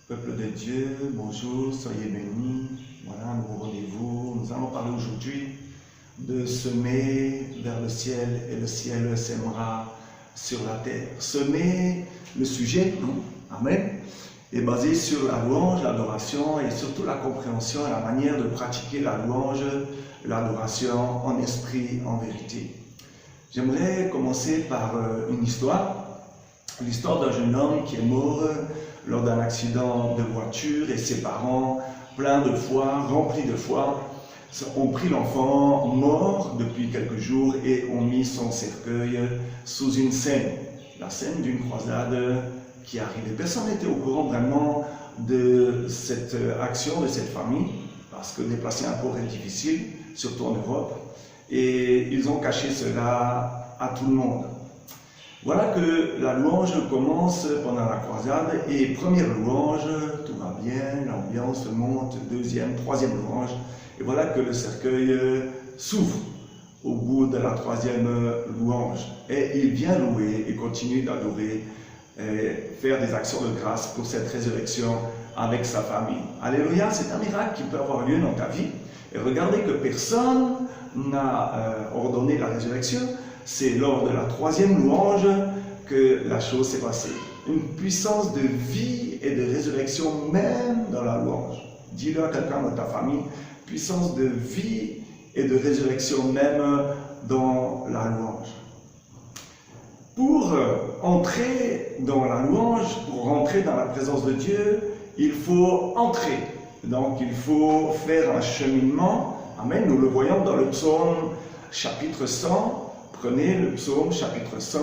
Peuple de Dieu, bonjour, soyez bénis. Voilà un nouveau rendez-vous. Nous allons parler aujourd'hui de semer vers le ciel et le ciel sèmera sur la terre. Semer, le sujet, non? Amen, est basé sur la louange, l'adoration et surtout la compréhension et la manière de pratiquer la louange, l'adoration en esprit, en vérité. J'aimerais commencer par une histoire, l'histoire d'un jeune homme qui est mort lors d'un accident de voiture et ses parents, pleins de foi, remplis de foi, ont pris l'enfant mort depuis quelques jours et ont mis son cercueil sous une scène, la scène d'une croisade qui arrivait. Personne n'était au courant vraiment de cette action de cette famille, parce que déplacer un corps est difficile, surtout en Europe, et ils ont caché cela à tout le monde. Voilà que la louange commence pendant la croisade, et première louange, tout va bien, l'ambiance monte, deuxième, troisième louange, et voilà que le cercueil s'ouvre au bout de la troisième louange, et il vient louer et continue d'adorer, et faire des actions de grâce pour cette résurrection avec sa famille. Alléluia, c'est un miracle qui peut avoir lieu dans ta vie, et regardez que personne n'a ordonné la résurrection. C'est lors de la troisième louange que la chose s'est passée. Une puissance de vie et de résurrection même dans la louange. Dis-le à quelqu'un de ta famille, puissance de vie et de résurrection même dans la louange. Pour entrer dans la louange, pour rentrer dans la présence de Dieu, il faut entrer. Donc il faut faire un cheminement. Amen, nous le voyons dans le psaume chapitre 100. Prenez le psaume chapitre 100,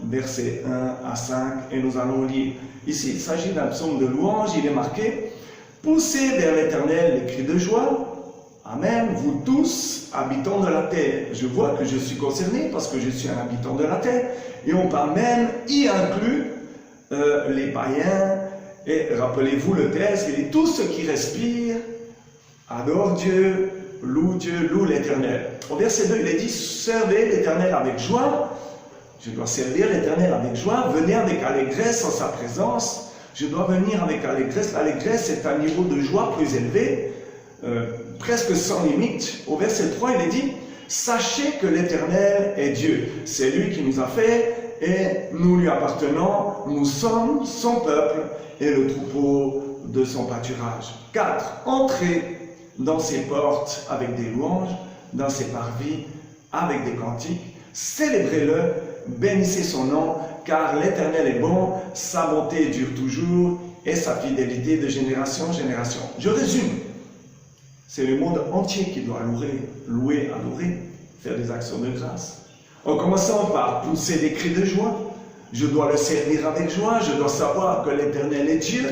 versets 1 à 5, et nous allons lire. Ici, il s'agit d'un psaume de louange, il est marqué « Poussez vers l'Éternel les cris de joie, Amen, vous tous, habitants de la terre. » Je vois que je suis concerné parce que je suis un habitant de la terre, et on parle même, y inclut les païens, et rappelez-vous le texte, il dit « Tous ceux qui respirent, adorent Dieu, loue l'Éternel. » Au verset 2, il est dit, servez l'Éternel avec joie. Je dois servir l'Éternel avec joie. Venez avec allégresse en sa présence. Je dois venir avec allégresse. L'allégresse est un niveau de joie plus élevé, presque sans limite. Au verset 3, il est dit, sachez que l'Éternel est Dieu. C'est lui qui nous a fait et nous lui appartenons. Nous sommes son peuple et le troupeau de son pâturage. 4. Entrez dans ses portes avec des louanges, dans ses parvis avec des cantiques. Célébrez-le, bénissez son nom, car l'Éternel est bon, sa bonté dure toujours et sa fidélité de génération en génération. Je résume. C'est le monde entier qui doit louer, adorer, faire des actions de grâce. En commençant par pousser des cris de joie. Je dois le servir avec joie, je dois savoir que l'Éternel est Dieu.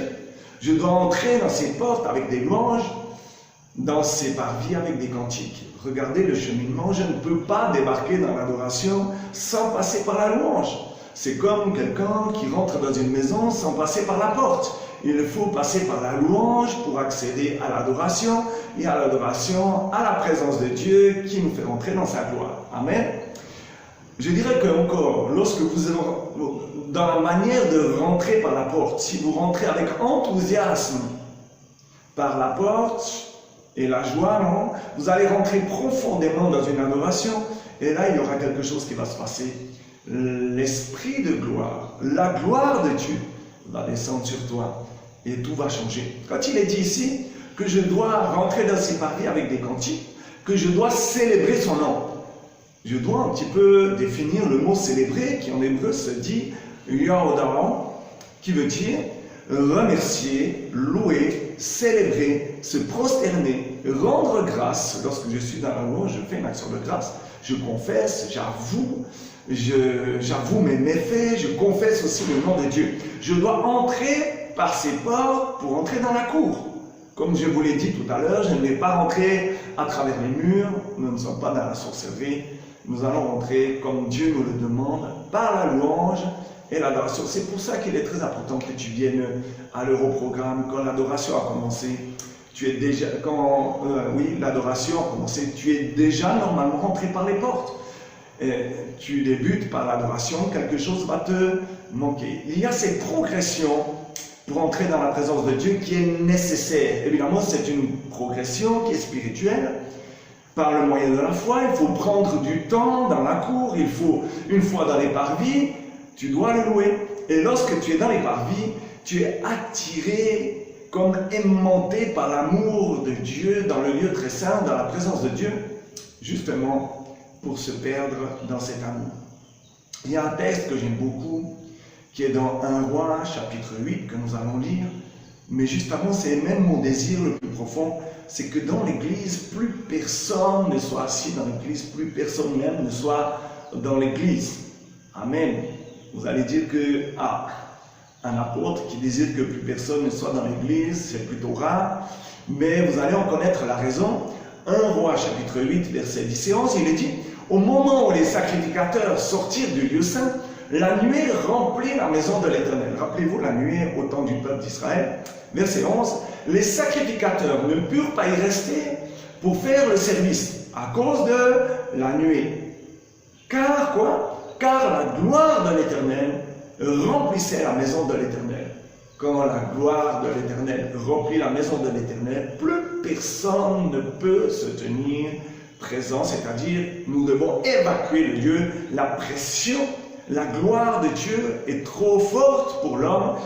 Je dois entrer dans ses portes avec des louanges, dans ses parvis avec des cantiques. Regardez le cheminement, je ne peux pas débarquer dans l'adoration sans passer par la louange. C'est comme quelqu'un qui rentre dans une maison sans passer par la porte. Il faut passer par la louange pour accéder à l'adoration, et à l'adoration, à la présence de Dieu qui nous fait rentrer dans sa gloire. Amen. Je dirais que encore, lorsque vous êtes dans la manière de rentrer par la porte, si vous rentrez avec enthousiasme par la porte, et la joie, non? Vous allez rentrer profondément dans une adoration, et là, il y aura quelque chose qui va se passer. L'esprit de gloire, la gloire de Dieu va descendre sur toi, et tout va changer. Quand il est dit ici que je dois rentrer dans ses parvis avec des cantiques, que je dois célébrer son nom, je dois un petit peu définir le mot célébrer, qui en hébreu se dit Yahodam, qui veut dire remercier, louer, célébrer, se prosterner, rendre grâce. Lorsque je suis dans la louange, je fais une action de grâce, je confesse, j'avoue mes méfaits, je confesse aussi le nom de Dieu. Je dois entrer par ses portes pour entrer dans la cour. Comme je vous l'ai dit tout à l'heure, je ne vais pas rentrer à travers les murs, nous ne sommes pas dans la sorcellerie, nous allons rentrer comme Dieu nous le demande, par la louange et l'adoration. C'est pour ça qu'il est très important que tu viennes à l'Europrogramme. Quand l'adoration a commencé, tu es déjà, l'adoration a commencé, tu es déjà normalement rentré par les portes. Et tu débutes par l'adoration, quelque chose va te manquer. Il y a cette progression pour entrer dans la présence de Dieu qui est nécessaire. Évidemment, c'est une progression qui est spirituelle. Par le moyen de la foi, il faut prendre du temps dans la cour, il faut, une fois dans les parvis, tu dois le louer. Et lorsque tu es dans les parvis, tu es attiré comme aimanté par l'amour de Dieu dans le lieu très saint, dans la présence de Dieu, justement pour se perdre dans cet amour. Il y a un texte que j'aime beaucoup, qui est dans 1 Roi, chapitre 8, que nous allons lire. Mais juste avant, c'est même mon désir le plus profond, c'est que dans l'Église, plus personne ne soit assis dans l'Église, plus personne même ne soit dans l'Église. Amen. Vous allez dire que, un apôtre qui désire que plus personne ne soit dans l'Église, c'est plutôt rare, mais vous allez en connaître la raison. 1 Roi, chapitre 8, versets 10 et 11, il est dit, « Au moment où les sacrificateurs sortirent du lieu saint, la nuée remplit la maison de l'Éternel. » Rappelez-vous la nuée au temps du peuple d'Israël. Verset 11, « Les sacrificateurs ne purent pas y rester pour faire le service à cause de la nuée. Car quoi? Car la gloire de l'Éternel remplissait la maison de l'Éternel. » Quand la gloire de l'Éternel remplit la maison de l'Éternel, plus personne ne peut se tenir présent, c'est-à-dire nous devons évacuer le lieu. La pression, la gloire de Dieu est trop forte pour l'homme.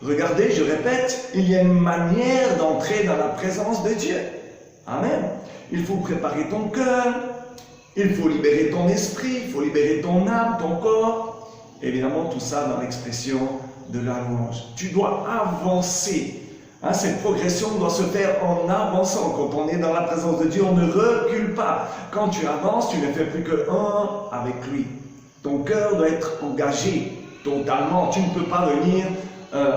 Regardez, je répète, il y a une manière d'entrer dans la présence de Dieu. Amen. Il faut préparer ton cœur, il faut libérer ton esprit, il faut libérer ton âme, ton corps. Évidemment, tout ça dans l'expression de la louange. Tu dois avancer. Cette progression doit se faire en avançant. Quand on est dans la présence de Dieu, on ne recule pas. Quand tu avances, tu ne fais plus que un avec lui. Ton cœur doit être engagé totalement. Tu ne peux pas venir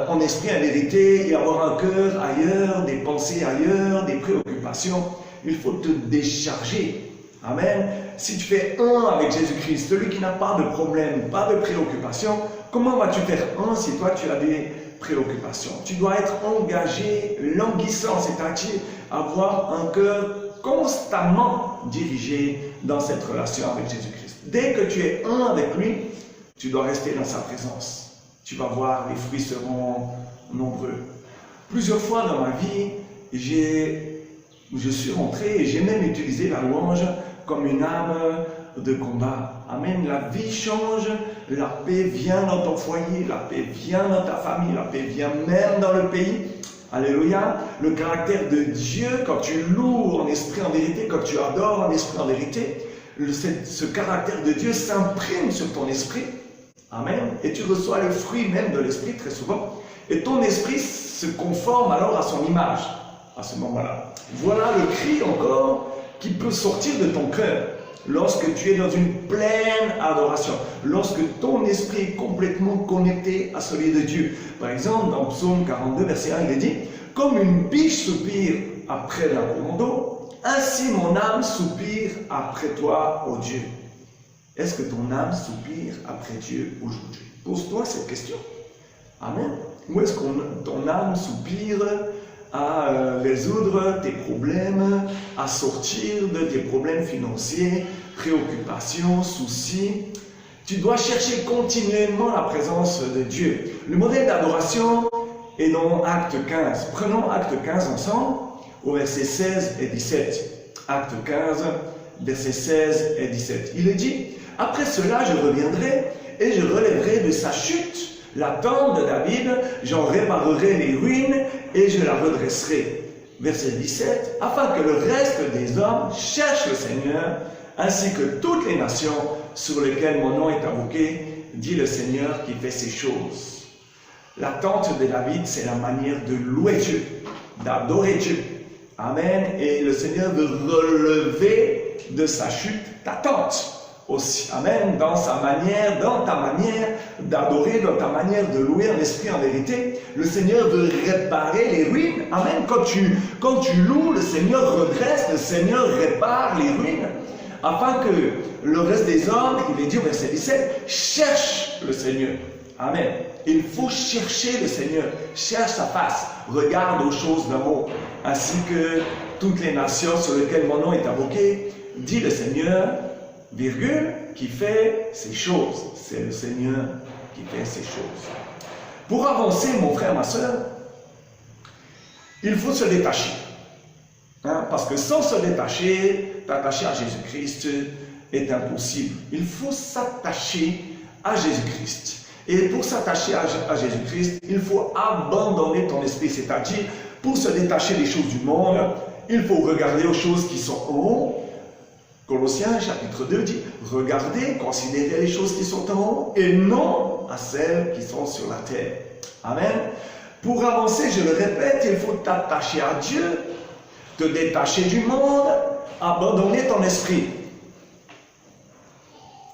en esprit, en vérité, et avoir un cœur ailleurs, des pensées ailleurs, des préoccupations. Il faut te décharger. Amen. Si tu fais un avec Jésus-Christ, celui qui n'a pas de problème, pas de préoccupation, comment vas-tu faire un si toi tu as des préoccupations? Tu dois être engagé, languissant, c'est-à-dire avoir un cœur constamment dirigé dans cette relation avec Jésus-Christ. Dès que tu es un avec lui, tu dois rester dans sa présence. Tu vas voir, les fruits seront nombreux. Plusieurs fois dans ma vie, je suis rentré et j'ai même utilisé la louange comme une âme de combat. Amen. La vie change, la paix vient dans ton foyer, la paix vient dans ta famille, la paix vient même dans le pays. Alléluia. Le caractère de Dieu, quand tu loues en esprit, en vérité, quand tu adores en esprit, en vérité, ce caractère de Dieu s'imprime sur ton esprit. Amen. Et tu reçois le fruit même de l'esprit très souvent. Et ton esprit se conforme alors à son image à ce moment-là. Voilà le cri encore qui peut sortir de ton cœur lorsque tu es dans une pleine adoration, lorsque ton esprit est complètement connecté à celui de Dieu. Par exemple, dans Psaume 42, verset 1, il est dit « Comme une biche soupire après d'un courant d'eau, ainsi mon âme soupire après toi, ô Dieu. » Est-ce que ton âme soupire après Dieu aujourd'hui? Pose-toi cette question. Amen. Où est-ce que ton âme soupire à résoudre tes problèmes, à sortir de tes problèmes financiers, préoccupations, soucis? Tu dois chercher continuellement la présence de Dieu. Le modèle d'adoration est dans Acte 15. Prenons Acte 15 ensemble, au verset 16 et 17. Acte 15, versets 16 et 17. Il est dit « Après cela, je reviendrai et je relèverai de sa chute la tente de David, j'en réparerai les ruines et je la redresserai. » Verset 17. « Afin que le reste des hommes cherche le Seigneur, ainsi que toutes les nations sur lesquelles mon nom est invoqué, dit le Seigneur qui fait ces choses. » La tente de David, c'est la manière de louer Dieu, d'adorer Dieu. Amen. Et le Seigneur veut relever de sa chute ta tente aussi. Amen. Dans sa manière, dans ta manière d'adorer, dans ta manière de louer en esprit, en vérité, le Seigneur veut réparer les ruines. Amen. Quand tu loues, le Seigneur redresse, le Seigneur répare les ruines, afin que le reste des hommes, il est dit au verset 17, cherche le Seigneur. Amen. Il faut chercher le Seigneur, cherche sa face, regarde aux choses d'en haut, ainsi que toutes les nations sur lesquelles mon nom est invoqué, dit le Seigneur, virgule, qui fait ces choses. C'est le Seigneur qui fait ces choses. Pour avancer, mon frère, ma soeur, il faut se détacher. Parce que sans se détacher, t'attacher à Jésus-Christ est impossible. Il faut s'attacher à Jésus-Christ. Et pour s'attacher à Jésus-Christ, il faut abandonner ton esprit. C'est-à-dire, pour se détacher des choses du monde, il faut regarder aux choses qui sont en haut. Colossiens chapitre 2 dit, regardez, considérez les choses qui sont en haut et non à celles qui sont sur la terre. Amen. Pour avancer, je le répète, il faut t'attacher à Dieu, te détacher du monde, abandonner ton esprit.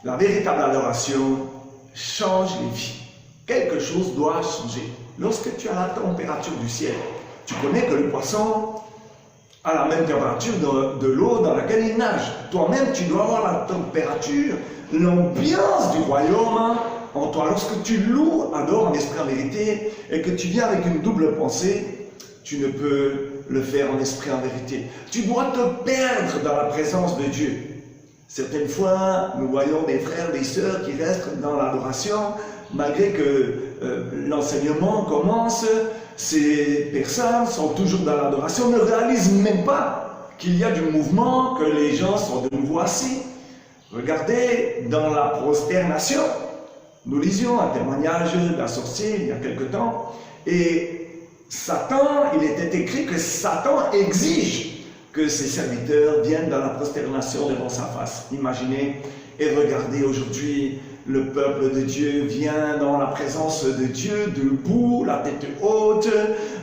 La véritable adoration change les vies. Quelque chose doit changer. Lorsque tu as la température du ciel, tu connais que le poisson a la même température de l'eau dans laquelle il nage. Toi-même, tu dois avoir la température, l'ambiance du royaume en toi. Lorsque tu loues, adores en esprit en vérité, et que tu viens avec une double pensée, tu ne peux le faire en esprit en vérité. Tu dois te perdre dans la présence de Dieu. Certaines fois, nous voyons des frères, des sœurs qui restent dans l'adoration, malgré que l'enseignement commence, ces personnes sont toujours dans l'adoration, ne réalisent même pas qu'il y a du mouvement, que les gens sont de nouveau assis. Regardez dans la prosternation, nous lisions un témoignage d'un sorcier il y a quelque temps, et Satan, il était écrit que Satan exige que ses serviteurs viennent dans la prosternation devant sa face. Imaginez et regardez aujourd'hui, le peuple de Dieu vient dans la présence de Dieu, debout, la tête haute,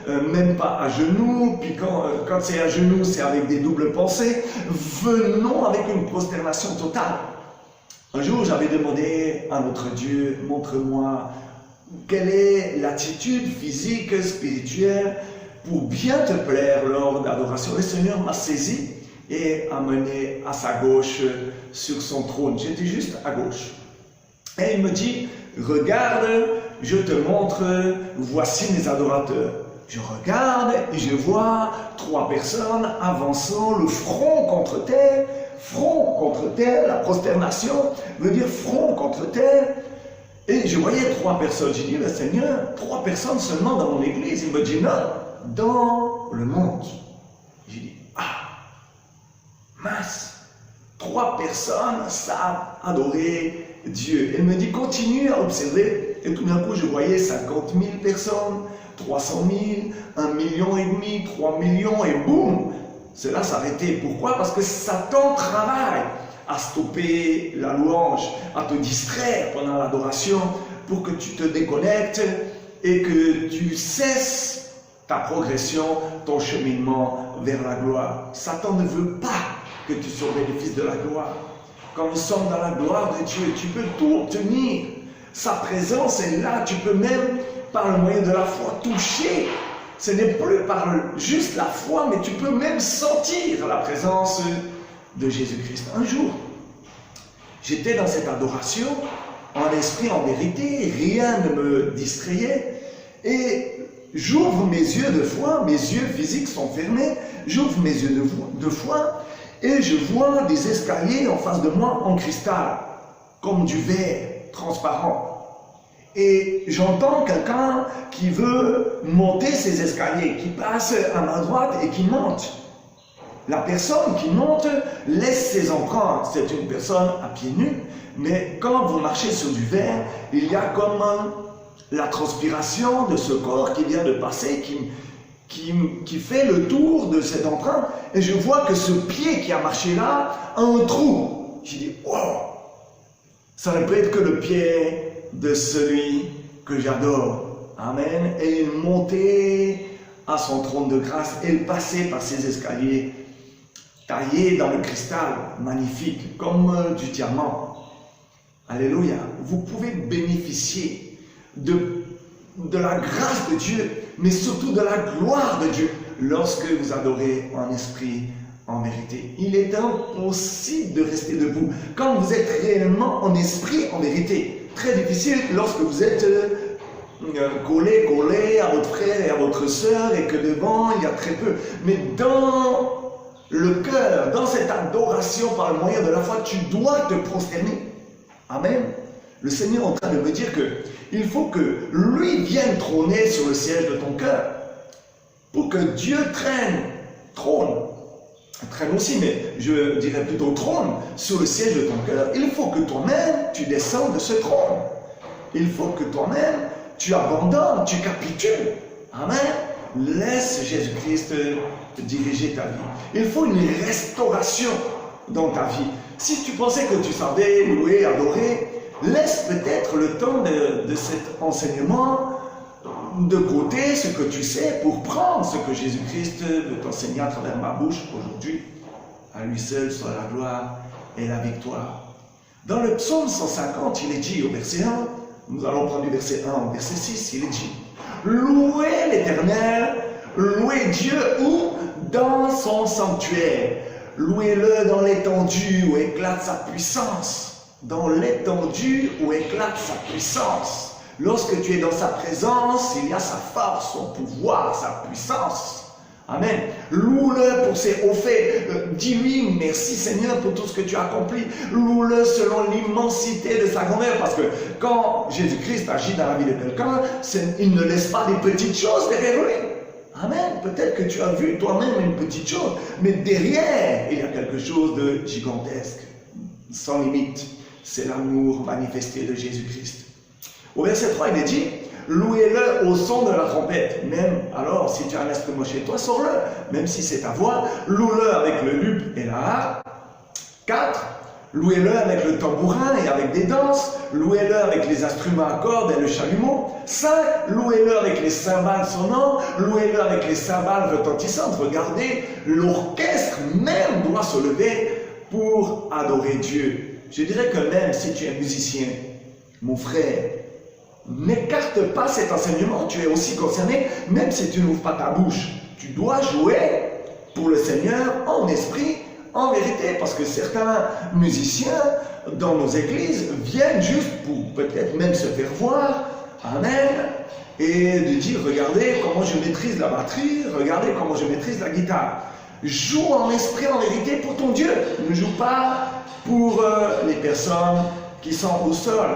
même pas à genoux, puis quand c'est à genoux, c'est avec des doubles pensées. Venons avec une prosternation totale. Un jour, j'avais demandé à notre Dieu, montre-moi quelle est l'attitude physique, spirituelle, pour bien te plaire lors d'adoration. Le Seigneur m'a saisi et amené à sa gauche sur son trône. J'étais juste à gauche. Et il me dit, regarde, je te montre, voici mes adorateurs. Je regarde et je vois 3 personnes avançant le front contre terre. Front contre terre, la prosternation veut dire front contre terre. Et je voyais 3 personnes. J'ai dit, le Seigneur, 3 personnes seulement dans mon église. Il me dit, non, dans le monde. J'ai dit, mince, 3 personnes savent adorer Dieu. Elle me dit, continue à observer. Et tout d'un coup, je voyais 50 000 personnes, 300 000, 1,5 million, 3 millions, et boum, cela s'arrêtait. Pourquoi? Parce que Satan travaille à stopper la louange, à te distraire pendant l'adoration, pour que tu te déconnectes et que tu cesses ta progression, ton cheminement vers la gloire. Satan ne veut pas que tu sois bénéfice de la gloire. Quand nous sommes dans la gloire de Dieu, tu peux tout obtenir. Sa présence est là, tu peux même, par le moyen de la foi, toucher. Ce n'est plus par juste la foi, mais tu peux même sentir la présence de Jésus-Christ. Un jour, j'étais dans cette adoration, en esprit, en vérité, rien ne me distrayait, et j'ouvre mes yeux de foi, mes yeux physiques sont fermés, j'ouvre mes yeux de foi, et je vois des escaliers en face de moi en cristal, comme du verre transparent. Et j'entends quelqu'un qui veut monter ces escaliers, qui passe à ma droite et qui monte. La personne qui monte laisse ses empreintes. C'est une personne à pieds nus, mais quand vous marchez sur du verre, il y a comme la transpiration de ce corps qui vient de passer, qui fait le tour de cette empreinte. Et je vois que ce pied qui a marché là a un trou. Je dis, wow, ça ne peut être que le pied de celui que j'adore. Amen. Et il montait à son trône de grâce et il passait par ces escaliers taillés dans le cristal, magnifique, comme du diamant. Alléluia. Vous pouvez bénéficier de la grâce de Dieu, mais surtout de la gloire de Dieu lorsque vous adorez en esprit, en vérité. Il est impossible de rester debout quand vous êtes réellement en esprit, en vérité. Très difficile lorsque vous êtes collé à votre frère et à votre sœur et que devant il y a très peu. Mais dans le cœur, dans cette adoration par le moyen de la foi, tu dois te prosterner. Amen. Le Seigneur est en train de me dire qu'il faut que lui vienne trôner sur le siège de ton cœur. Pour que Dieu traîne aussi, mais je dirais plutôt trône sur le siège de ton cœur, il faut que toi-même tu descendes de ce trône. Il faut que toi-même tu abandonnes, tu capitules. Amen. Laisse Jésus-Christ diriger ta vie. Il faut une restauration dans ta vie. Si tu pensais que tu savais louer, adorer, laisse peut-être le temps de cet enseignement de côté, ce que tu sais, pour prendre ce que Jésus-Christ veut t'enseigner à travers ma bouche aujourd'hui. À lui seul soit la gloire et la victoire. Dans le psaume 150, il est dit au verset 1, nous allons prendre du verset 1 au verset 6, il est dit « Louez l'Éternel, louez Dieu où? Dans son sanctuaire. Louez-le dans l'étendue où éclate sa puissance. » Dans l'étendue où éclate sa puissance. Lorsque tu es dans sa présence, il y a sa force, son pouvoir, sa puissance. Amen. Loue-le pour ses hauts faits. Dis-lui merci Seigneur pour tout ce que tu as accompli. Loue-le selon l'immensité de sa grandeur. Parce que quand Jésus-Christ agit dans la vie de quelqu'un, il ne laisse pas des petites choses derrière lui. Amen. Peut-être que tu as vu toi-même une petite chose, mais derrière, il y a quelque chose de gigantesque, sans limite. C'est l'amour manifesté de Jésus-Christ. Au verset 3, il est dit, louez-le au son de la trompette. Même alors, si tu as un instrument chez toi, sors-le. Même si c'est ta voix, loue-le avec le luth et la harpe. 4. Louez-le avec le tambourin et avec des danses. Louez-le avec les instruments à cordes et le chalumeau. 5. Louez-le avec les cymbales sonnantes. Louez-le avec les cymbales retentissantes. Regardez, l'orchestre même doit se lever pour adorer Dieu. Je dirais que même si tu es musicien, mon frère, n'écarte pas cet enseignement, tu es aussi concerné, même si tu n'ouvres pas ta bouche. Tu dois jouer pour le Seigneur en esprit, en vérité, parce que certains musiciens dans nos églises viennent juste pour peut-être même se faire voir, amen, et de dire, regardez comment je maîtrise la batterie, regardez comment je maîtrise la guitare. Joue en esprit, en vérité, pour ton Dieu. Ne joue pas pour les personnes qui sont au sol.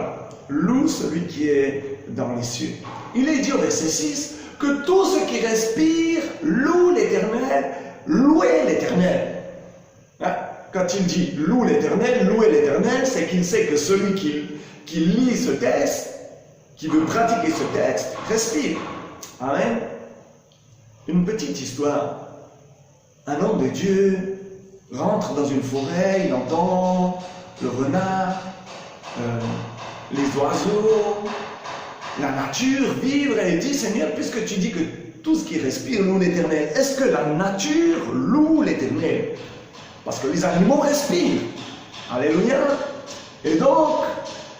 Loue celui qui est dans les cieux. Il est dit au verset 6 que tout ce qui respire loue l'Éternel, louez l'Éternel. Quand il dit loue l'Éternel, louez l'Éternel, c'est qu'il sait que celui qui lit ce texte, qui veut pratiquer ce texte, respire. Amen. Une petite histoire. Un homme de Dieu rentre dans une forêt, il entend le renard, les oiseaux, la nature vivre, et il dit, Seigneur, puisque tu dis que tout ce qui respire loue l'Éternel, est-ce que la nature loue l'Éternel? Parce que les animaux respirent. Alléluia. Et donc,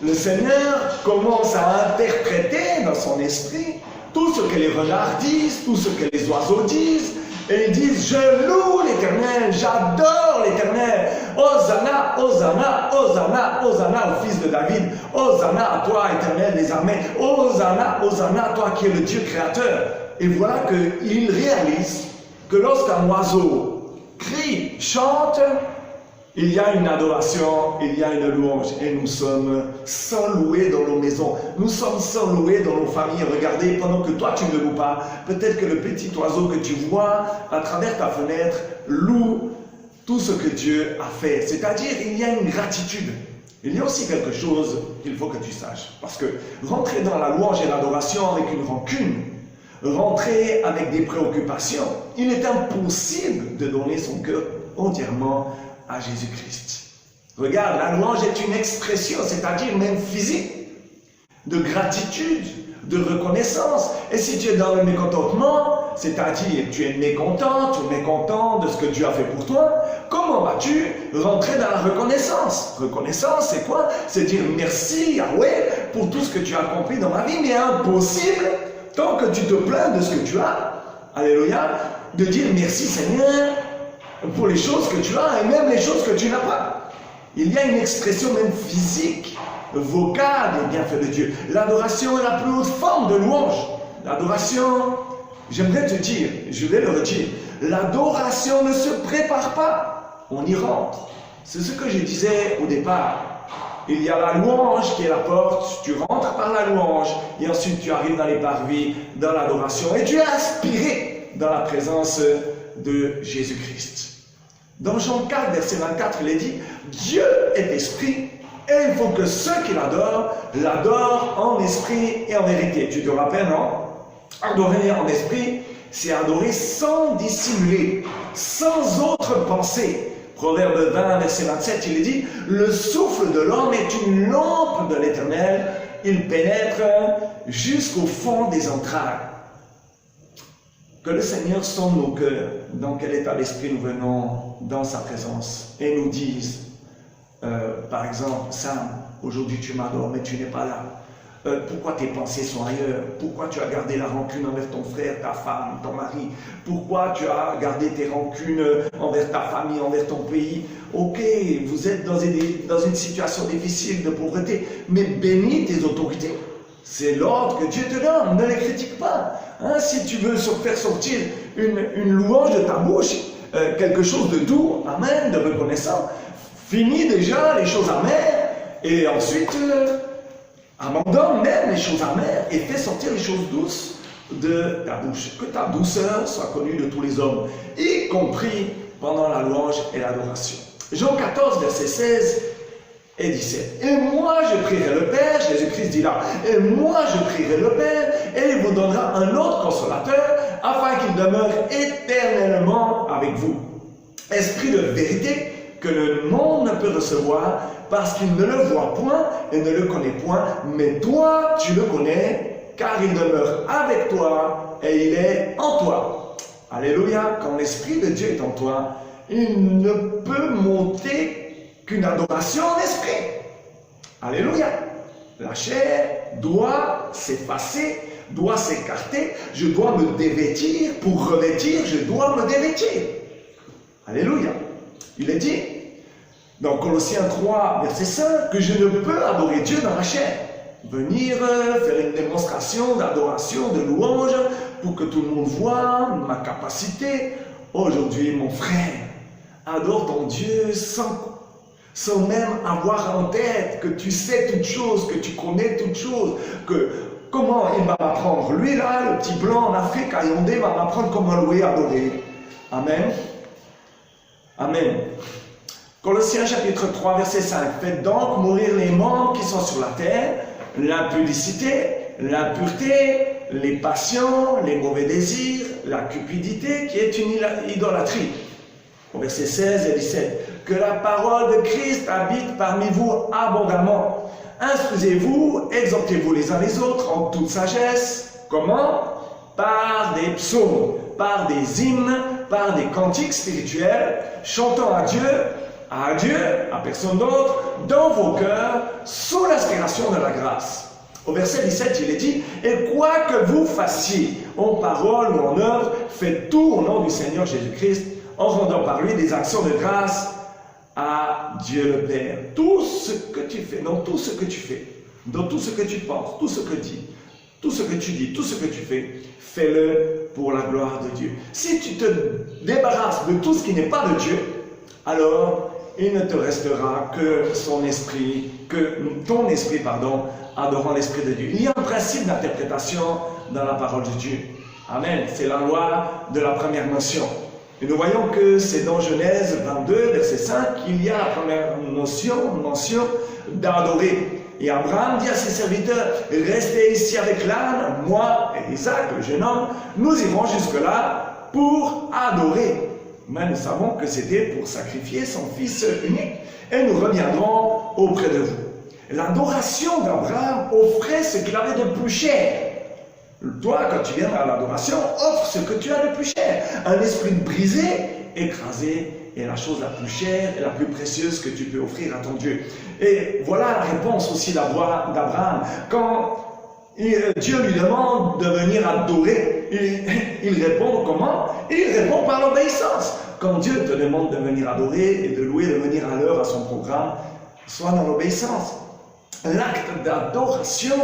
le Seigneur commence à interpréter dans son esprit tout ce que les renards disent, tout ce que les oiseaux disent, et ils disent, je loue l'Éternel, j'adore l'Éternel. Hosanna, Hosanna, Hosanna, Hosanna au fils de David. Hosanna à toi, Éternel des armées. Hosanna, Hosanna, toi qui es le Dieu créateur. Et voilà qu'il réalise que lorsqu'un oiseau crie, chante, il y a une adoration, il y a une louange. Et nous sommes sans louer dans nos maisons. Nous sommes sans louer dans nos familles. Regardez, pendant que toi tu ne loues pas, peut-être que le petit oiseau que tu vois à travers ta fenêtre loue tout ce que Dieu a fait. C'est-à-dire, il y a une gratitude. Il y a aussi quelque chose qu'il faut que tu saches. Parce que rentrer dans la louange et l'adoration avec une rancune, rentrer avec des préoccupations, il est impossible de donner son cœur entièrement à Jésus-Christ. Regarde, la louange est une expression, c'est-à-dire même physique, de gratitude, de reconnaissance. Et si tu es dans le mécontentement, c'est-à-dire tu es mécontent ou mécontent de ce que Dieu a fait pour toi, comment vas-tu rentrer dans la reconnaissance? Reconnaissance, c'est quoi? C'est dire merci Yahweh pour tout ce que tu as accompli dans ma vie, mais impossible, tant que tu te plains de ce que tu as, alléluia, de dire merci Seigneur pour les choses que tu as et même les choses que tu n'as pas. Il y a une expression même physique, vocale des bienfaits de Dieu. L'adoration est la plus haute forme de louange. L'adoration, j'aimerais te dire, je vais le redire, l'adoration ne se prépare pas, on y rentre. C'est ce que je disais au départ. il y a la louange qui est la porte, tu rentres par la louange, et ensuite tu arrives dans les parvis, dans l'adoration, et tu es aspiré dans la présence de Jésus-Christ. Dans Jean 4, verset 24, il est dit, Dieu est esprit, et il faut que ceux qui l'adorent en esprit et en vérité. Tu te rappelles, non? Adorer en esprit, c'est adorer sans dissimuler, sans autre pensée. Proverbe 20, verset 27, il est dit, le souffle de l'homme est une lampe de l'Éternel, il pénètre jusqu'au fond des entrailles. Que le Seigneur sonde nos cœurs, dans quel état d'esprit nous venons dans sa présence, et nous dise, par exemple, Sam, aujourd'hui tu m'adores, mais tu n'es pas là. Pourquoi tes pensées sont ailleurs? Pourquoi tu as gardé la rancune envers ton frère, ta femme, ton mari? Pourquoi tu as gardé tes rancunes envers ta famille, envers ton pays? Ok, vous êtes dans une situation difficile de pauvreté, mais bénis tes autorités. C'est l'ordre que Dieu te donne, ne les critique pas. Hein, si tu veux faire sortir une louange de ta bouche, quelque chose de doux, amen, de reconnaissant, finis déjà les choses amères, et ensuite... abandonne même les choses amères et fais sortir les choses douces de ta bouche. Que ta douceur soit connue de tous les hommes, y compris pendant la louange et l'adoration. Jean 14, verset 16 et 17. Et moi je prierai le Père, Jésus-Christ dit là, et moi je prierai le Père, et il vous donnera un autre consolateur, afin qu'il demeure éternellement avec vous. Esprit de vérité, que le monde ne peut recevoir, parce qu'il ne le voit point et ne le connaît point, mais toi, tu le connais, car il demeure avec toi et il est en toi. Alléluia, quand l'Esprit de Dieu est en toi, il ne peut monter qu'une adoration en esprit. Alléluia. La chair doit s'effacer, doit s'écarter, je dois me dévêtir, pour revêtir, je dois me dévêtir. Alléluia. Il est dit, dans Colossiens 3, verset 5, que je ne peux adorer Dieu dans la chair. Venir faire une démonstration d'adoration, de louange, pour que tout le monde voit ma capacité. Aujourd'hui, mon frère, adore ton Dieu sans même avoir en tête que tu sais toutes choses, que tu connais toutes choses, que comment il va m'apprendre. Lui là, le petit blanc en Afrique, à Yaoundé, va m'apprendre comment louer, adorer. Amen. Amen. Colossiens chapitre 3, verset 5. Faites donc mourir les membres qui sont sur la terre, l'impudicité, l'impureté, les passions, les mauvais désirs, la cupidité qui est une idolâtrie. Au verset 16 et 17. Que la parole de Christ habite parmi vous abondamment. Instruisez-vous, exhortez-vous les uns les autres en toute sagesse. Comment? Par des psaumes, par des hymnes, par des cantiques spirituels, chantant à Dieu, à personne d'autre, dans vos cœurs, sous l'inspiration de la grâce. Au verset 17, il est dit, et quoi que vous fassiez, en parole ou en œuvre, faites tout au nom du Seigneur Jésus-Christ, en rendant par lui des actions de grâce à Dieu le Père. Tout ce que tu fais, dans tout ce que tu fais, dans tout ce que tu penses, tout ce que tu dis, tout ce que tu dis, tout ce que tu fais, fais-le pour la gloire de Dieu. Si tu te débarrasses de tout ce qui n'est pas de Dieu, alors il ne te restera que son esprit, que ton esprit, adorant l'esprit de Dieu. Il y a un principe d'interprétation dans la parole de Dieu. Amen. C'est la loi de la première mention. Et nous voyons que c'est dans Genèse 22, verset 5, qu'il y a la première mention d'adorer. Et Abraham dit à ses serviteurs, restez ici avec l'âne, moi et Isaac, le jeune homme, nous irons jusque-là pour adorer. Mais nous savons que c'était pour sacrifier son fils unique. Et nous reviendrons auprès de vous. L'adoration d'Abraham offrait ce qu'il avait de plus cher. Toi, quand tu viens à l'adoration, offre ce que tu as de plus cher. Un esprit brisé, écrasé, est la chose la plus chère et la plus précieuse que tu peux offrir à ton Dieu. Et voilà la réponse aussi d'Abraham. Quand Dieu lui demande de venir adorer, il répond comment? Il répond par l'obéissance. Quand Dieu te demande de venir adorer et de louer, de venir à l'heure à son programme, sois dans l'obéissance. L'acte d'adoration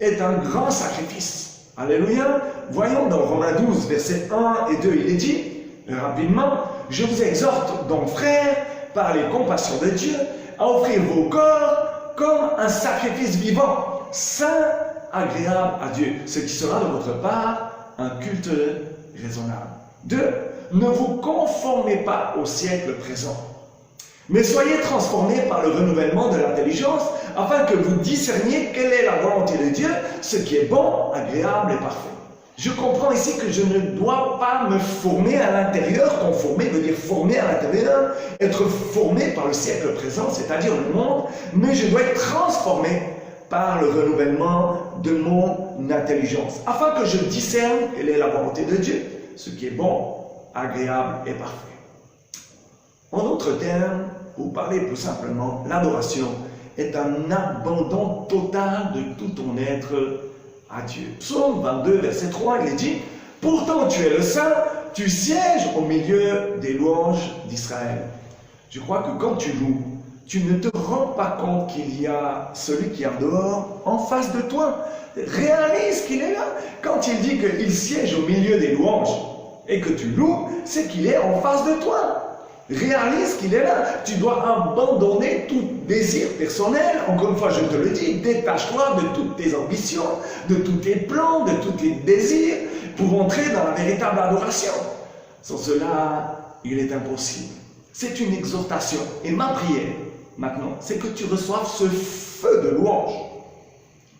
est un grand sacrifice. Alléluia. Voyons dans Romains 12, versets 1 et 2, il est dit, rapidement, je vous exhorte donc, frères, par les compassions de Dieu, à offrir vos corps comme un sacrifice vivant, saint, agréable à Dieu, ce qui sera de votre part un culte raisonnable. 2. Ne vous conformez pas au siècle présent, mais soyez transformés par le renouvellement de l'intelligence, afin que vous discerniez quelle est la volonté de Dieu, ce qui est bon, agréable et parfait. Je comprends ici que je ne dois pas me former à l'intérieur. Conformer veut dire former à l'intérieur, être formé par le siècle présent, c'est-à-dire le monde, mais je dois être transformé par le renouvellement de mon intelligence, afin que je discerne quelle est la volonté de Dieu, ce qui est bon, agréable et parfait. En d'autres termes, pour parler plus simplement, l'adoration est un abandon total de tout ton être à Dieu. Psaume 22, verset 3, il est dit « Pourtant tu es le Saint, tu sièges au milieu des louanges d'Israël. » Je crois que quand tu loues, tu ne te rends pas compte qu'il y a celui qui est en dehors, en face de toi. Réalise qu'il est là. Quand il dit qu'il siège au milieu des louanges et que tu loues, c'est qu'il est en face de toi. Réalise qu'il est là. Tu dois abandonner tout désir personnel. Encore une fois, je te le dis, détache-toi de toutes tes ambitions, de tous tes plans, de tous tes désirs pour entrer dans la véritable adoration. Sans cela, il est impossible. C'est une exhortation. Et ma prière, maintenant, c'est que tu reçoives ce feu de louange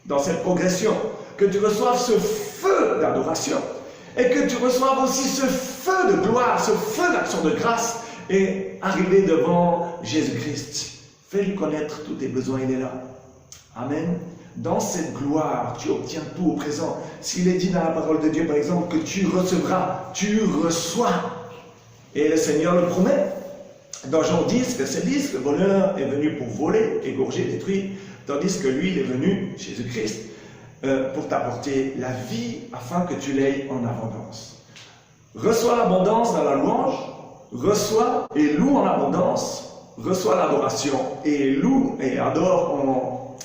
dans cette progression, que tu reçoives ce feu d'adoration et que tu reçoives aussi ce feu de gloire, ce feu d'action de grâce et arriver devant Jésus-Christ. Fais-lui connaître tous tes besoins, il est là. Amen. Dans cette gloire, tu obtiens tout au présent. S'il est dit dans la parole de Dieu, par exemple, que tu recevras, tu reçois. Et le Seigneur le promet. Dans Jean 10, verset 10, le voleur est venu pour voler, égorger, détruire, tandis que lui, il est venu, Jésus-Christ, pour t'apporter la vie afin que tu l'aies en abondance. Reçois l'abondance dans la louange, reçois et loue en abondance, reçois l'adoration et loue et adore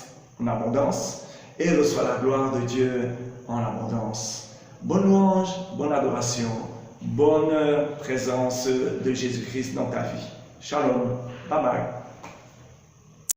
en abondance, et reçois la gloire de Dieu en abondance. Bonne louange, bonne adoration, bonne présence de Jésus-Christ dans ta vie. Shalom, bye bye.